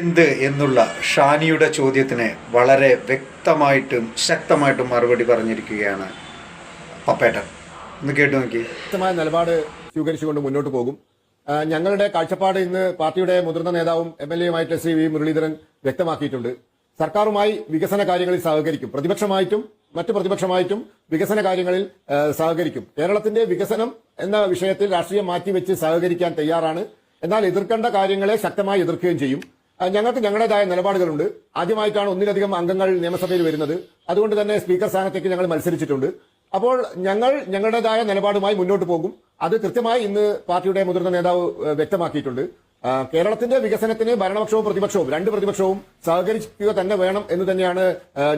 എന്ത് എന്നുള്ള ഷാനിയുടെ ചോദ്യത്തിന് വളരെ വ്യക്തമായിട്ടും ശക്തമായിട്ടും മറുപടി പറഞ്ഞിരിക്കുകയാണ് പപ്പേട്ടൻ. ഒന്ന് കേട്ടു നോക്കി. വ്യക്തമായ നിലപാട് സ്വീകരിച്ചുകൊണ്ട് മുന്നോട്ട് പോകും. ഞങ്ങളുടെ കാഴ്ചപ്പാട് ഇന്ന് പാർട്ടിയുടെ മുതിർന്ന നേതാവും MLA-യുമായിട്ട് ശ്രീ വി മുരളീധരൻ വ്യക്തമാക്കിയിട്ടുണ്ട്. സർക്കാരുമായി വികസന കാര്യങ്ങളിൽ സഹകരിക്കും. പ്രതിപക്ഷമായിട്ടും മറ്റു പ്രതിപക്ഷമായിട്ടും വികസന കാര്യങ്ങളിൽ സഹകരിക്കും. കേരളത്തിന്റെ വികസനം എന്ന വിഷയത്തിൽ രാഷ്ട്രീയം മാറ്റിവെച്ച് സഹകരിക്കാൻ തയ്യാറാണ്. എന്നാൽ എതിർക്കേണ്ട കാര്യങ്ങളെ ശക്തമായി എതിർക്കുകയും ചെയ്യും. ഞങ്ങൾക്ക് ഞങ്ങളുടേതായ നിലപാടുകളുണ്ട്. ആദ്യമായിട്ടാണ് ഒന്നിലധികം അംഗങ്ങൾ നിയമസഭയിൽ വരുന്നത്. അതുകൊണ്ട് തന്നെ സ്പീക്കർ സ്ഥാനത്തേക്ക് ഞങ്ങൾ മത്സരിച്ചിട്ടുണ്ട്. അപ്പോൾ ഞങ്ങൾ ഞങ്ങളുടേതായ നിലപാടുമായി മുന്നോട്ട് പോകും. അത് കൃത്യമായി ഇന്ന് പാർട്ടിയുടെ മുതിർന്ന നേതാവ് വ്യക്തമാക്കിയിട്ടുണ്ട്. കേരളത്തിന്റെ വികസനത്തിന് ഭരണപക്ഷവും പ്രതിപക്ഷവും രണ്ട് പ്രതിപക്ഷവും സഹകരിക്കുക തന്നെ വേണം എന്ന് തന്നെയാണ്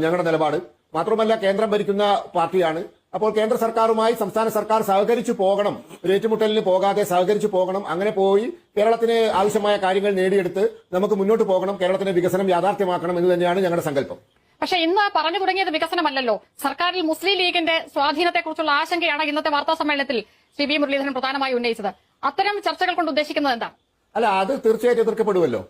ഞങ്ങളുടെ നിലപാട്. മാത്രമല്ല, കേന്ദ്രം ഭരിക്കുന്ന പാർട്ടിയാണ്. അപ്പോൾ കേന്ദ്ര സർക്കാരുമായി സംസ്ഥാന സർക്കാർ സഹകരിച്ചു പോകണം, ഒരു ഏറ്റുമുട്ടലിന് പോകാതെ സഹകരിച്ചു പോകണം. അങ്ങനെ പോയി കേരളത്തിന് ആവശ്യമായ കാര്യങ്ങൾ നേടിയെടുത്ത് നമുക്ക് മുന്നോട്ട് പോകണം. കേരളത്തിന്റെ വികസനം യാഥാർത്ഥ്യമാക്കണം എന്ന് തന്നെയാണ് ഞങ്ങളുടെ സങ്കല്പം. പക്ഷെ ഇന്ന് പറഞ്ഞു തുടങ്ങിയത് വികസനമല്ലല്ലോ. സർക്കാരിൽ മുസ്ലിം ലീഗിന്റെ സ്വാധീനത്തെക്കുറിച്ചുള്ള ആശങ്കയാണ് ഇന്നത്തെ വാർത്താ സമ്മേളനത്തിൽ ശ്രീ വി മുരളീധരൻ പ്രധാനമായി ഉന്നയിച്ചത്. അത്തരം ചർച്ചകൾ കൊണ്ട് ഉദ്ദേശിക്കുന്നത് എന്താ? അല്ല, അത് തീർച്ചയായിട്ടും എതിർക്കപ്പെടുമല്ലോ.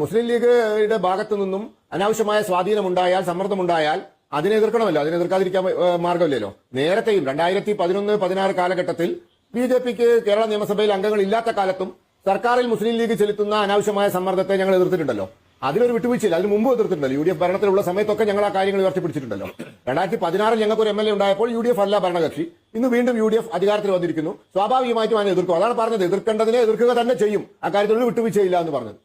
മുസ്ലിം ലീഗിന്റെ ഭാഗത്തു നിന്നും അനാവശ്യമായ സ്വാധീനമുണ്ടായാൽ, സമ്മർദ്ദമുണ്ടായാൽ അതിനെ എതിർക്കണമല്ലോ. അതിനെ എതിർക്കാതിരിക്കാൻ മാർഗമില്ലല്ലോ. നേരത്തെയും 2011-16 കാലഘട്ടത്തിൽ BJPക്ക് കേരള നിയമസഭയിൽ അംഗങ്ങൾ ഇല്ലാത്ത കാലത്തും സർക്കാരിൽ മുസ്ലിം ലീഗ് ചെലുത്തുന്ന അനാവശ്യമായ സമ്മർദ്ദത്തെ ഞങ്ങൾ എതിർത്തിട്ടുണ്ടല്ലോ. അതിലൊരു വിട്ടുവീഴ്ചയില്ല. അതിന് മുമ്പ് എതിർത്തിട്ടുണ്ടല്ലോ. UDF ഭരണത്തിലുള്ള സമയത്തൊക്കെ ഞങ്ങൾ ആ കാര്യങ്ങൾ ഉയർത്തിപ്പിടിച്ചിട്ടുണ്ടല്ലോ. 2016 ഞങ്ങൾക്ക് ഒരു MLA ഉണ്ടായപ്പോൾ UDF അല്ല ഭരണകക്ഷി. ഇന്ന് വീണ്ടും UDF അധികാരത്തിൽ വന്നിരിക്കുന്നു. സ്വാഭാവികമായിട്ടും അതിനെ എതിർക്കും. അതാണ് പറഞ്ഞത്, എതിർക്കേണ്ടതിനെ എതിർക്കുക തന്നെ ചെയ്യും. അക്കാര്യത്തിൽ ഒരു വിട്ടുവീഴ്ചയില്ല എന്ന് പറഞ്ഞത്.